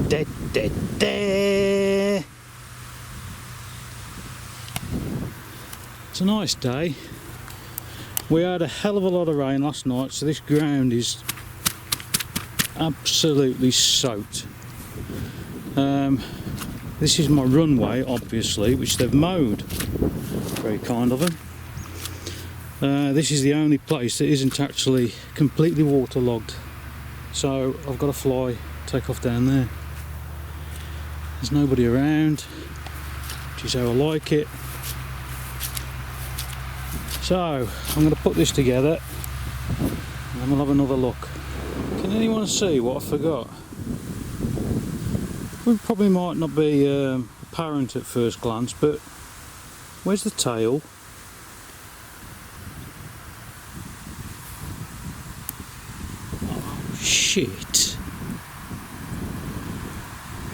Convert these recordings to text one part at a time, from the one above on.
Da, da, da. It's a nice day. We had a hell of a lot of rain last night, so this ground is absolutely soaked. This is my runway, obviously, which they've mowed. Very kind of them. This is the only place that isn't actually completely waterlogged. So I've got to fly, take off down there. There's nobody around, which is how I like it. So I'm going to put this together and then we'll have another look. Can anyone see what I forgot? It probably might not be apparent at first glance, but where's the tail? Oh, shit.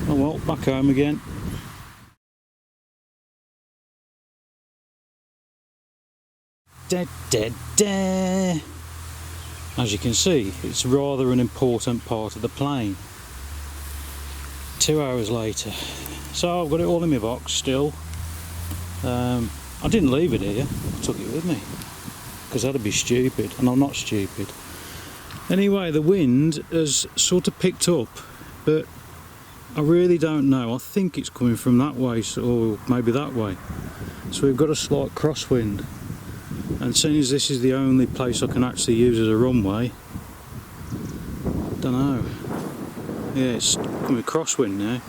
Oh well, back home again. Da, da, da. As you can see, it's rather an important part of the plane. 2 hours later. So I've got it all in my box still. I didn't leave it here, I took it with me. Because that'd be stupid, and I'm not stupid. Anyway, the wind has sort of picked up, but I really don't know. I think it's coming from that way, or maybe that way. So we've got a slight crosswind. And seeing as this is the only place I can actually use as a runway, don't know. Yeah, it's coming crosswind now.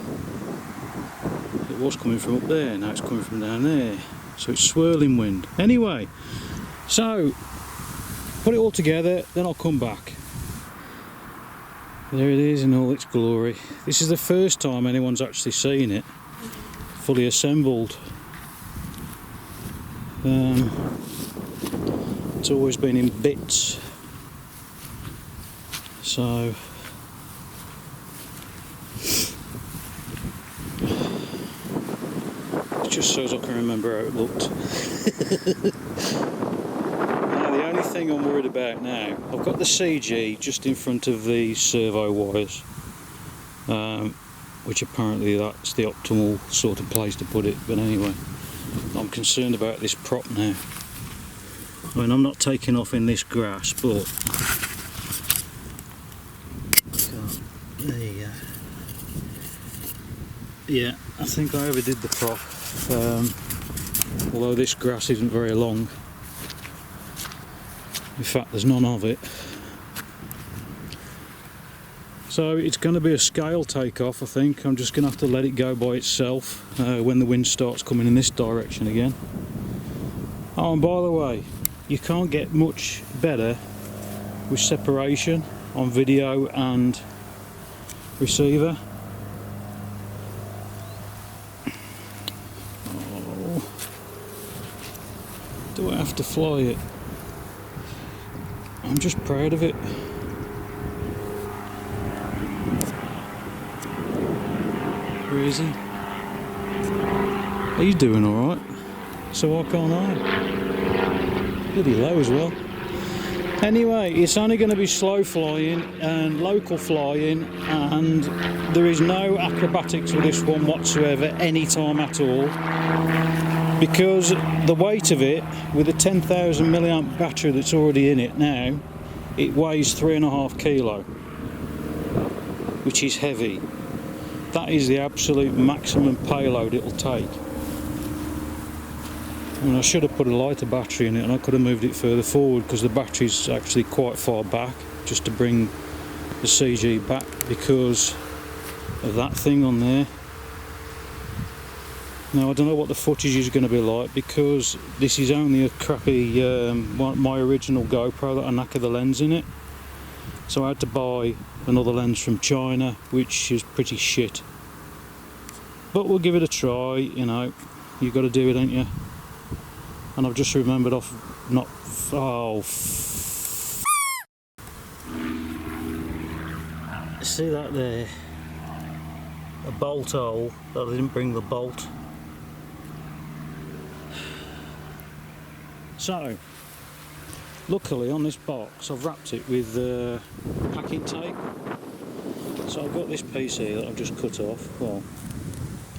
It was coming from up there, now it's coming from down there. So it's swirling wind. Anyway, so put it all together, then I'll come back. There it is in all its glory. This is the first time anyone's actually seen it fully assembled. It's always been in bits, so it's just so as I can remember how it looked. Now the only thing I'm worried about now, I've got the CG just in front of the servo wires, which apparently that's the optimal sort of place to put it, but anyway, I'm concerned about this prop now. I mean, I'm not taking off in this grass, but there you go. Yeah, I think I overdid the prop, although this grass isn't very long. In fact, there's none of it. So it's going to be a scale takeoff, I think. I'm just going to have to let it go by itself when the wind starts coming in this direction again. Oh, and by the way, you can't get much better with separation on video and receiver. Oh. Do I have to fly it? I'm just proud of it. Where is he? Are you doing alright? So why can't I? Pretty low as well. Anyway, it's only going to be slow flying and local flying, and there is no acrobatics with this one whatsoever any time at all, because the weight of it, with a 10,000 milliamp battery that's already in it now, it weighs 3.5 kilo, which is heavy. That is the absolute maximum payload it'll take. I mean, I should have put a lighter battery in it, and I could have moved it further forward, because the battery's actually quite far back, just to bring the CG back because of that thing on there. Now I don't know what the footage is going to be like, because this is only a crappy my original GoPro that I knackered the lens in it, so I had to buy another lens from China, which is pretty shit. But we'll give it a try, you know. You've got to do it, ain't you? And I've just remembered off not... oh... see that there? A bolt hole, that I didn't bring the bolt. So, luckily on this box I've wrapped it with packing tape, So I've got this piece here that I've just cut off. Well,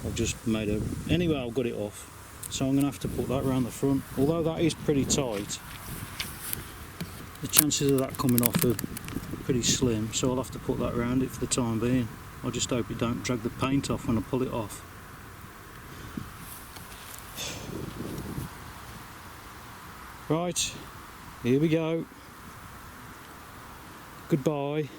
I've just made a... Anyway, I've got it off. So I'm going to have to put that around the front. Although that is pretty tight, the chances of that coming off are pretty slim. So I'll have to put that around it for the time being. I just hope it don't drag the paint off when I pull it off. Right, here we go. Goodbye.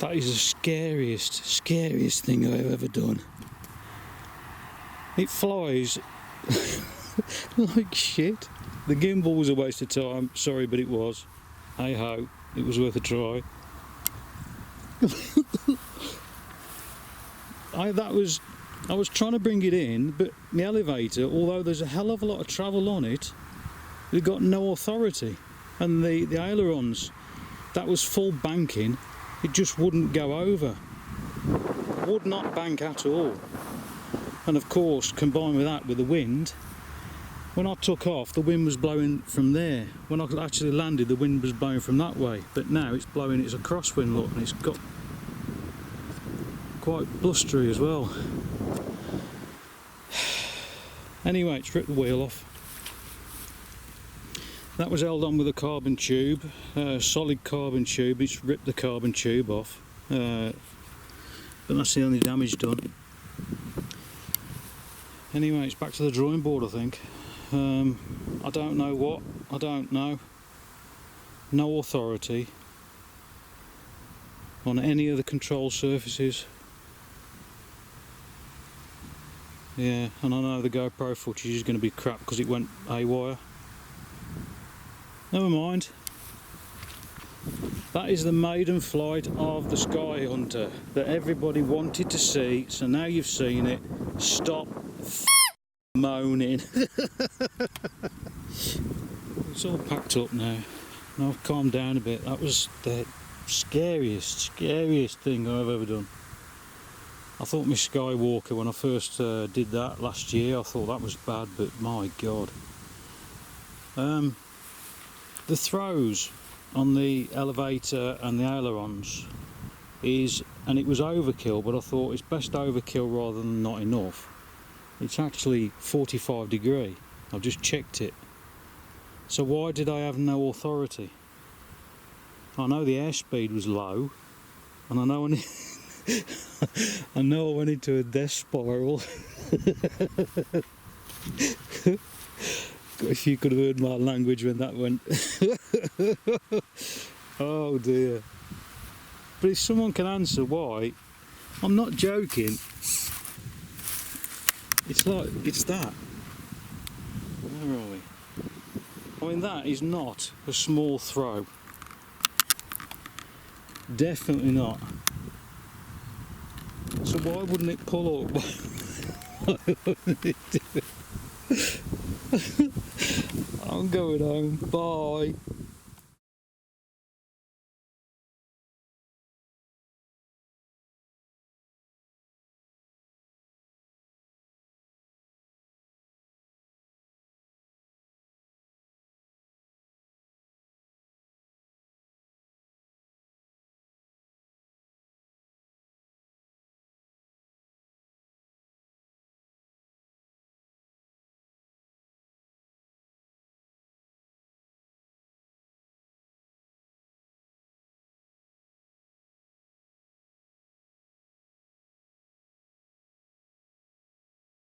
That is the scariest thing I've ever done. It flies like shit. The gimbal was a waste of time, sorry, but it was. Hey ho, it was worth a try. I was trying to bring it in, but the elevator, although there's a hell of a lot of travel on it, it got no authority. And the ailerons, that was full banking, it just wouldn't go over. Would not bank at all. And of course, combined with that, with the wind, when I took off, the wind was blowing from there. When I actually landed, the wind was blowing from that way. But now it's blowing, it's a crosswind, look, and it's got quite blustery as well. Anyway, it's ripped the wheel off. That was held on with a carbon tube, solid carbon tube. It's ripped the carbon tube off, but that's the only damage done. Anyway, it's back to the drawing board, I think. I don't know what, I don't know. No authority on any of the control surfaces. Yeah, and I know the GoPro footage is going to be crap because it went haywire. Never mind. That is the maiden flight of the SkyHunter that everybody wanted to see, so now you've seen it. Stop moaning. It's all packed up now. And I've calmed down a bit. That was the scariest thing I've ever done. I thought my Skywalker, when I first did that last year, I thought that was bad, but my God. The throws on the elevator and the ailerons is, and it was overkill, but I thought it's best overkill rather than not enough. It's actually 45 degree. I've just checked it. So why did I have no authority? I know the airspeed was low, and I know I know I went into a death spiral. If you could have heard my language when that went. Oh dear. But if someone can answer why, I'm not joking. It's like, it's that. Where are we? I mean, that is not a small throw. Definitely not. So why wouldn't it pull up? Why wouldn't it do it? I'm going home. Bye.